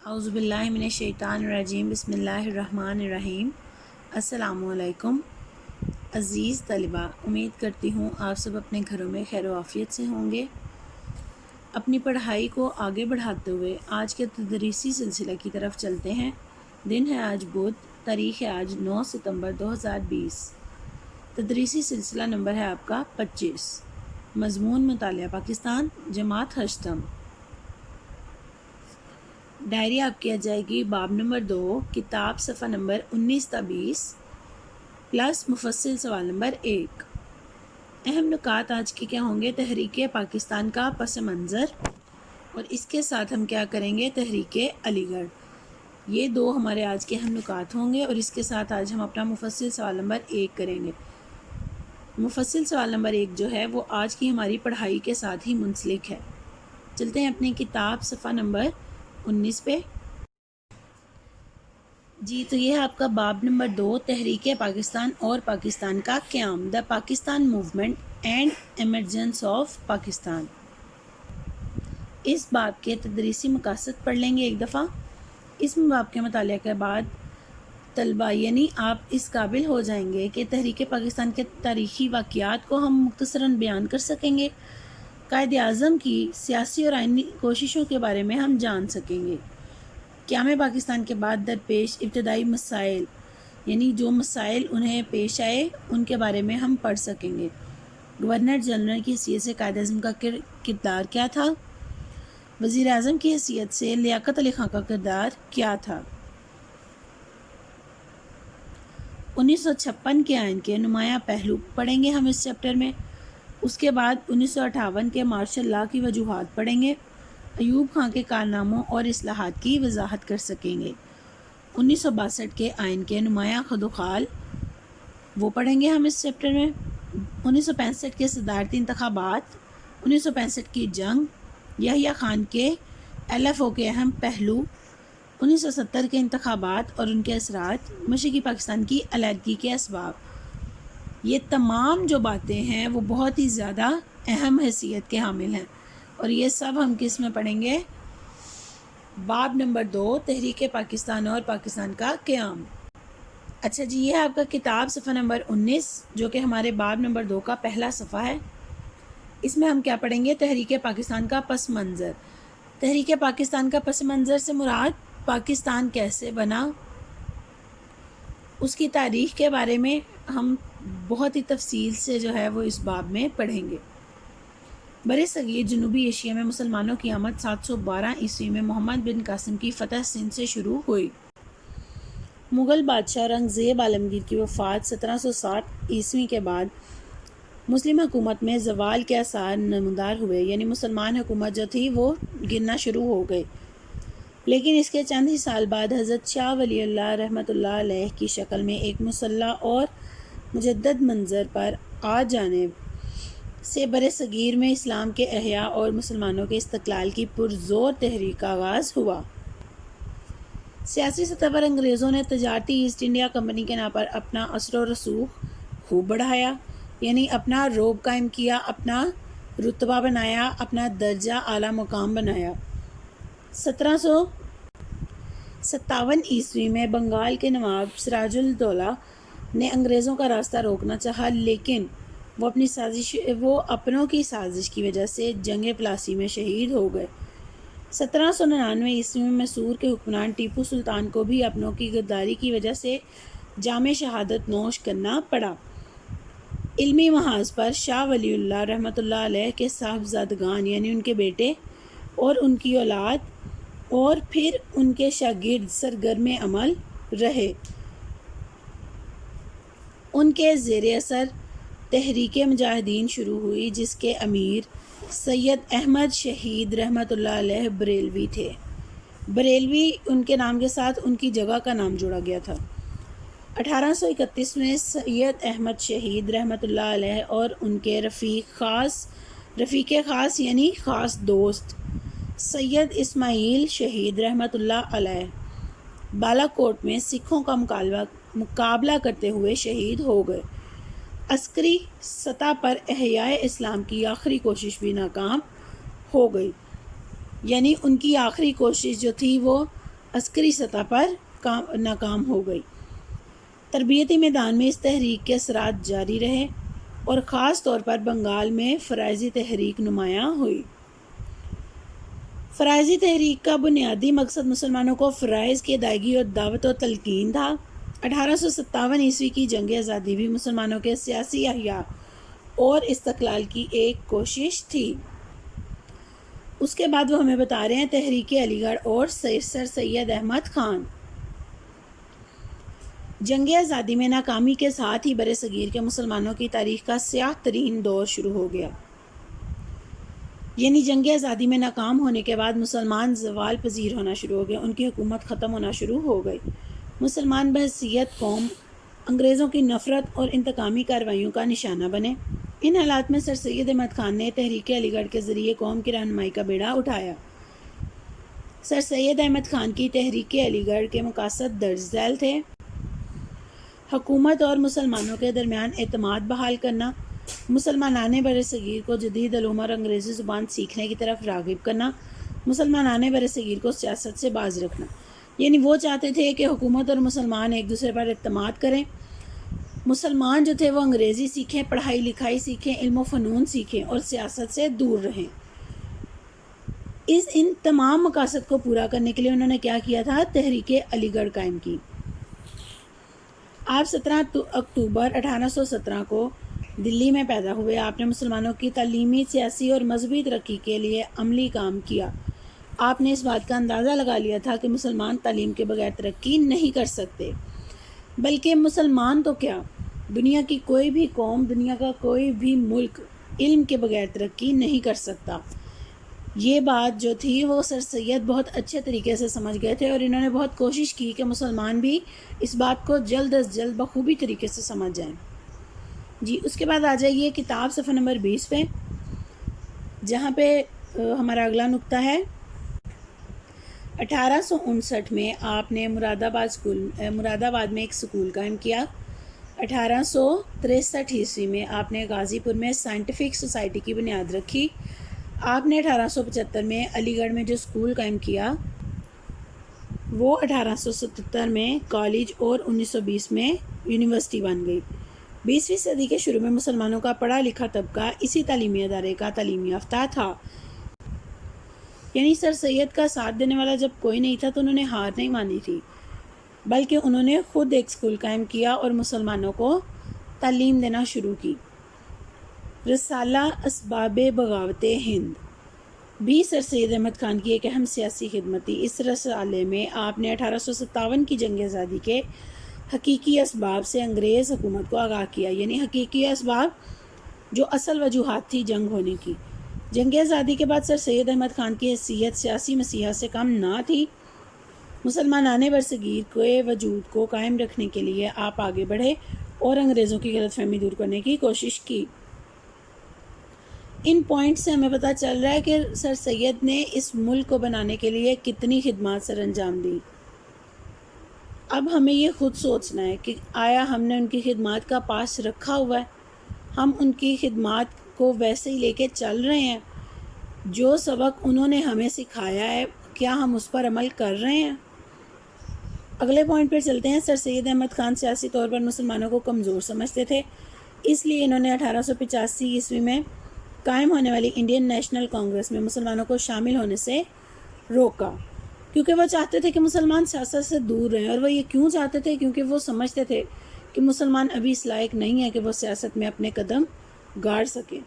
اعوذ باللہ من الشیطان الرجیم بسم اللہ الرحمن الرحیم۔ السلام علیکم عزیز طلباء، امید کرتی ہوں آپ سب اپنے گھروں میں خیر و عافیت سے ہوں گے۔ اپنی پڑھائی کو آگے بڑھاتے ہوئے آج کے تدریسی سلسلہ کی طرف چلتے ہیں۔ دن ہے آج بدھ، تاریخ ہے آج 9 ستمبر 2020۔ تدریسی سلسلہ نمبر ہے آپ کا 25۔ مضمون مطالعہ پاکستان، جماعت ہشتم۔ ڈائری آپ کی آ جائے گی باب نمبر 2، کتاب صفحہ نمبر 19 تا 20 پلس مفصل سوال نمبر 1۔ اہم نکات آج کے کیا ہوں گے؟ تحریک پاکستان کا پس منظر، اور اس کے ساتھ ہم کیا کریں گے؟ تحریک علی گڑھ۔ یہ دو ہمارے آج کے اہم نکات ہوں گے، اور اس کے ساتھ آج ہم اپنا مفصل سوال نمبر 1 کریں گے۔ مفصل سوال نمبر 1 جو ہے وہ آج کی ہماری پڑھائی کے ساتھ ہی منسلک ہے۔ چلتے ہیں اپنی کتاب صفحہ نمبر 19 پہ۔ جی تو یہ ہے آپ کا باب نمبر 2، تحریک پاکستان اور پاکستان کا قیام، the Pakistan movement and emergence of Pakistan. اس باب کے تدریسی مقاصد پڑھ لیں گے ایک دفعہ۔ اس باب کے مطالعہ کے بعد طلبہ یعنی آپ اس قابل ہو جائیں گے کہ تحریک پاکستان کے تاریخی واقعات کو ہم مختصراً بیان کر سکیں گے، قائد اعظم کی سیاسی اور آئینی کوششوں کے بارے میں ہم جان سکیں گے، قیام پاکستان کے بعد درپیش ابتدائی مسائل یعنی جو مسائل انہیں پیش آئے ان کے بارے میں ہم پڑھ سکیں گے، گورنر جنرل کی حیثیت سے قائد اعظم کا کردار کیا تھا، وزیر اعظم کی حیثیت سے لیاقت علی خان کا کردار کیا تھا، 1956 کے آئین کے نمایاں پہلو پڑھیں گے ہم اس چیپٹر میں۔ اس کے بعد 1958 کے مارشل لاء کی وجوہات پڑھیں گے، ایوب خان کے کارناموں اور اصلاحات کی وضاحت کر سکیں گے، 1962 کے آئین کے نمایاں خدوخال وہ پڑھیں گے ہم اس چیپٹر میں، 1965 کے صدارتی انتخابات، 1965 کی جنگ، یحییٰ خان کے LFO کے اہم پہلو، 1970 کے انتخابات اور ان کے اثرات، مشرقی پاکستان کی علیحدگی کے اسباب۔ یہ تمام جو باتیں ہیں وہ بہت ہی زیادہ اہم حیثیت کے حامل ہیں، اور یہ سب ہم کس میں پڑھیں گے؟ باب نمبر 2، تحریک پاکستان اور پاکستان کا قیام۔ اچھا جی، یہ ہے آپ کا کتاب صفحہ نمبر 19 جو کہ ہمارے باب نمبر 2 کا پہلا صفحہ ہے۔ اس میں ہم کیا پڑھیں گے؟ تحریک پاکستان کا پس منظر۔ تحریک پاکستان کا پس منظر سے مراد پاکستان کیسے بنا، اس کی تاریخ کے بارے میں ہم بہت ہی تفصیل سے جو ہے وہ اس باب میں پڑھیں گے۔ برصغیر جنوبی ایشیا میں مسلمانوں کی آمد 712 عیسوی میں محمد بن قاسم کی فتح سندھ سے شروع ہوئی۔ مغل بادشاہ اورنگزیب عالمگیر کی وفات 1760 عیسوی کے بعد مسلم حکومت میں زوال کے آثار نمودار ہوئے، یعنی مسلمان حکومت جو تھی وہ گرنا شروع ہو گئی، لیکن اس کے چند ہی سال بعد حضرت شاہ ولی اللہ رحمۃ اللہ علیہ کی شکل میں ایک مسلح اور مجدد منظر پر آ جانب سے برصغیر میں اسلام کے احیاء اور مسلمانوں کے استقلال کی پرزور تحریک کا آغاز ہوا۔ سیاسی سطح پر انگریزوں نے تجارتی ایسٹ انڈیا کمپنی کے نام پر اپنا اثر و رسوخ خوب بڑھایا، یعنی اپنا روب قائم کیا، اپنا رتبہ بنایا، اپنا درجہ اعلیٰ مقام بنایا۔ 1757 عیسوی میں بنگال کے نواب سراج الدولہ نے انگریزوں کا راستہ روکنا چاہا، لیکن وہ اپنوں کی سازش کی وجہ سے جنگ پلاسی میں شہید ہو گئے۔ 1799 عیسوی میں میسور کے حکمران ٹیپو سلطان کو بھی اپنوں کی غداری کی وجہ سے جام شہادت نوش کرنا پڑا۔ علمی محاذ پر شاہ ولی اللہ رحمۃ اللہ علیہ کے صاحبزادگان یعنی ان کے بیٹے اور ان کی اولاد اور پھر ان کے شاگرد سرگرم عمل رہے۔ ان کے زیر اثر تحریک مجاہدین شروع ہوئی، جس کے امیر سید احمد شہید رحمۃ اللہ علیہ بریلوی تھے۔ بریلوی ان کے نام کے ساتھ ان کی جگہ کا نام جوڑا گیا تھا۔ 1831 میں سید احمد شہید رحمۃ اللہ علیہ اور ان کے رفیق خاص یعنی خاص دوست سید اسماعیل شہید رحمۃ اللہ علیہ بالا کوٹ میں سکھوں کا مقابلہ کرتے ہوئے شہید ہو گئے۔ عسکری سطح پر احیاء اسلام کی آخری کوشش بھی ناکام ہو گئی، یعنی ان کی آخری کوشش جو تھی وہ عسکری سطح پر ناکام ہو گئی۔ تربیتی میدان میں اس تحریک کے اثرات جاری رہے اور خاص طور پر بنگال میں فرائضی تحریک نمایاں ہوئی۔ فرائضی تحریک کا بنیادی مقصد مسلمانوں کو فرائض کی ادائیگی اور دعوت و تلقین تھا۔ 1857 کی جنگ آزادی بھی مسلمانوں کے سیاسی احیاء اور استقلال کی ایک کوشش تھی۔ اس کے بعد وہ ہمیں بتا رہے ہیں تحریک علی گڑھ اور سر سید احمد خان۔ جنگ آزادی میں ناکامی کے ساتھ ہی برصغیر کے مسلمانوں کی تاریخ کا سیاہ ترین دور شروع ہو گیا۔ یعنی جنگ آزادی میں ناکام ہونے کے بعد مسلمان زوال پذیر ہونا شروع ہو گئے، ان کی حکومت ختم ہونا شروع ہو گئی۔ مسلمان بحیثیت قوم انگریزوں کی نفرت اور انتقامی کارروائیوں کا نشانہ بنے۔ ان حالات میں سر سید احمد خان نے تحریک علی گڑھ کے ذریعے قوم کی رہنمائی کا بیڑا اٹھایا۔ سر سید احمد خان کی تحریک علی گڑھ کے مقاصد درج ذیل تھے: حکومت اور مسلمانوں کے درمیان اعتماد بحال کرنا، مسلمانان برصغیر کو جدید علوم اور انگریزی زبان سیکھنے کی طرف راغب کرنا، مسلمانان برصغیر کو سیاست سے باز رکھنا۔ یعنی وہ چاہتے تھے کہ حکومت اور مسلمان ایک دوسرے پر اعتماد کریں، مسلمان جو تھے وہ انگریزی سیکھیں، پڑھائی لکھائی سیکھیں، علم و فنون سیکھیں اور سیاست سے دور رہیں۔ ان تمام مقاصد کو پورا کرنے کے لیے انہوں نے کیا کیا تھا؟ تحریک علی گڑھ قائم کی۔ آپ 17 اکتوبر 1817 کو دلی میں پیدا ہوئے۔ آپ نے مسلمانوں کی تعلیمی، سیاسی اور مذہبی ترقی کے لیے عملی کام کیا۔ آپ نے اس بات کا اندازہ لگا لیا تھا کہ مسلمان تعلیم کے بغیر ترقی نہیں کر سکتے، بلکہ مسلمان تو کیا، دنیا کی کوئی بھی قوم، دنیا کا کوئی بھی ملک علم کے بغیر ترقی نہیں کر سکتا۔ یہ بات جو تھی وہ سر سید بہت اچھے طریقے سے سمجھ گئے تھے اور انہوں نے بہت کوشش کی کہ مسلمان بھی اس بات کو جلد از جلد بخوبی طریقے سے سمجھ جائیں۔ جی اس کے بعد آ جائیے کتاب صفحہ نمبر 20 پہ، جہاں پہ ہمارا اگلا نقطہ ہے 1859 میں آپ نے مراد آباد میں ایک سکول قائم کیا۔ 1863 عیسوی میں آپ نے غازی پور میں سائنٹیفک سوسائٹی کی بنیاد رکھی۔ آپ نے 1875 میں علی گڑھ میں جو سکول قائم کیا وہ 1877 میں کالج اور 1920 میں یونیورسٹی بن گئی۔ 20ویں صدی کے شروع میں مسلمانوں کا پڑھا لکھا طبقہ اسی تعلیمی ادارے کا تعلیم یافتہ تھا۔ یعنی سر سید کا ساتھ دینے والا جب کوئی نہیں تھا تو انہوں نے ہار نہیں مانی تھی، بلکہ انہوں نے خود ایک سکول قائم کیا اور مسلمانوں کو تعلیم دینا شروع کی۔ رسالہ اسباب بغاوت ہند بھی سر سید احمد خان کی ایک اہم سیاسی خدمت تھی۔ اس رسالے میں آپ نے 1857 کی جنگ آزادی کے حقیقی اسباب سے انگریز حکومت کو آگاہ کیا، یعنی حقیقی اسباب جو اصل وجوہات تھی جنگ ہونے کی۔ جنگ آزادی کے بعد سر سید احمد خان کی حیثیت سیاسی مسیحا سے کم نہ تھی۔ مسلمانان برصغیر کے وجود کو قائم رکھنے کے لیے آپ آگے بڑھے اور انگریزوں کی غلط فہمی دور کرنے کی کوشش کی۔ ان پوائنٹ سے ہمیں پتہ چل رہا ہے کہ سر سید نے اس ملک کو بنانے کے لیے کتنی خدمات سر انجام دی۔ اب ہمیں یہ خود سوچنا ہے کہ آیا ہم نے ان کی خدمات کا پاس رکھا ہوا ہے؟ ہم ان کی خدمات کو ویسے ہی لے کے چل رہے ہیں؟ جو سبق انہوں نے ہمیں سکھایا ہے کیا ہم اس پر عمل کر رہے ہیں؟ اگلے پوائنٹ پر چلتے ہیں۔ سر سید احمد خان سیاسی طور پر مسلمانوں کو کمزور سمجھتے تھے، اس لیے انہوں نے 1885 عیسوی میں قائم ہونے والی انڈین نیشنل کانگریس میں مسلمانوں کو شامل ہونے سے روکا، کیونکہ وہ چاہتے تھے کہ مسلمان سیاست سے دور رہیں۔ اور وہ یہ کیوں چاہتے تھے؟ کیونکہ وہ سمجھتے تھے کہ مسلمان ابھی اس لائق نہیں ہے کہ وہ سیاست میں اپنے قدم گاڑ سکیں۔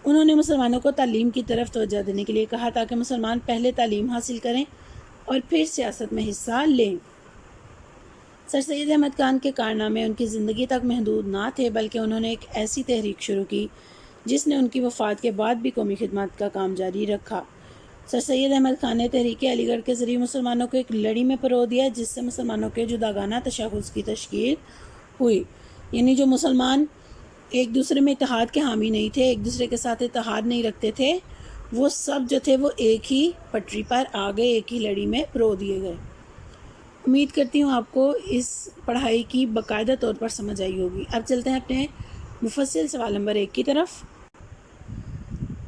انہوں نے مسلمانوں کو تعلیم کی طرف توجہ دینے کے لیے کہا تاکہ مسلمان پہلے تعلیم حاصل کریں اور پھر سیاست میں حصہ لیں۔ سر سید احمد خان کے کارنامے ان کی زندگی تک محدود نہ تھے، بلکہ انہوں نے ایک ایسی تحریک شروع کی جس نے ان کی وفات کے بعد بھی قومی خدمات کا کام جاری رکھا۔ سر سید احمد خان نے تحریک علی گڑھ کے ذریعے مسلمانوں کو ایک لڑی میں پرو دیا جس سے مسلمانوں کے جداگانہ تشخص کی تشکیل ہوئی۔ یعنی جو مسلمان ایک دوسرے میں اتحاد کے حامی نہیں تھے، ایک دوسرے کے ساتھ اتحاد نہیں رکھتے تھے، وہ سب جو تھے وہ ایک ہی پٹری پر آ گئے، ایک ہی لڑی میں پرو دیے گئے۔ امید کرتی ہوں آپ کو اس پڑھائی کی باقاعدہ طور پر سمجھ آئی ہوگی۔ اب چلتے ہیں اپنے مفصل سوال نمبر 1 کی طرف۔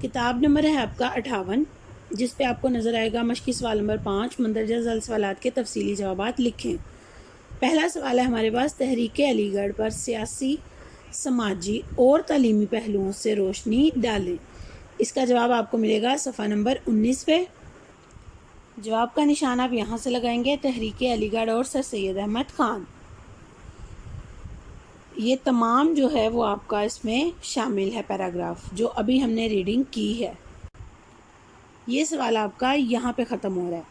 کتاب نمبر ہے آپ کا 58۔ جس پہ آپ کو نظر آئے گا مشقی سوال نمبر 5، مندرجہ ذیل سوالات کے تفصیلی جوابات لکھیں۔ پہلا سوال ہے ہمارے پاس، تحریک علی گڑھ پر سیاسی، سماجی اور تعلیمی پہلوؤں سے روشنی ڈالیں۔ اس کا جواب آپ کو ملے گا صفحہ نمبر 19 پہ۔ جواب کا نشان آپ یہاں سے لگائیں گے، تحریک علی گڑھ اور سر سید احمد خان۔ یہ تمام جو ہے وہ آپ کا اس میں شامل ہے پیراگراف جو ابھی ہم نے ریڈنگ کی ہے۔ یہ سوال آپ کا یہاں پہ ختم ہو رہا ہے۔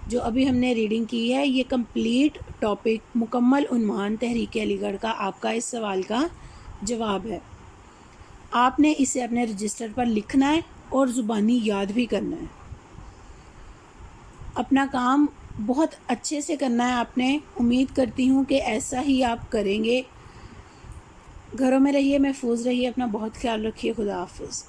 جو ابھی ہم نے ریڈنگ کی ہے یہ کمپلیٹ ٹاپک، مکمل عنوان تحریک علی گڑھ کا آپ کا اس سوال کا جواب ہے۔ آپ نے اسے اپنے رجسٹر پر لکھنا ہے اور زبانی یاد بھی کرنا ہے۔ اپنا کام بہت اچھے سے کرنا ہے آپ نے، امید کرتی ہوں کہ ایسا ہی آپ کریں گے۔ گھروں میں رہیے، محفوظ رہیے، اپنا بہت خیال رکھیے۔ خدا حافظ۔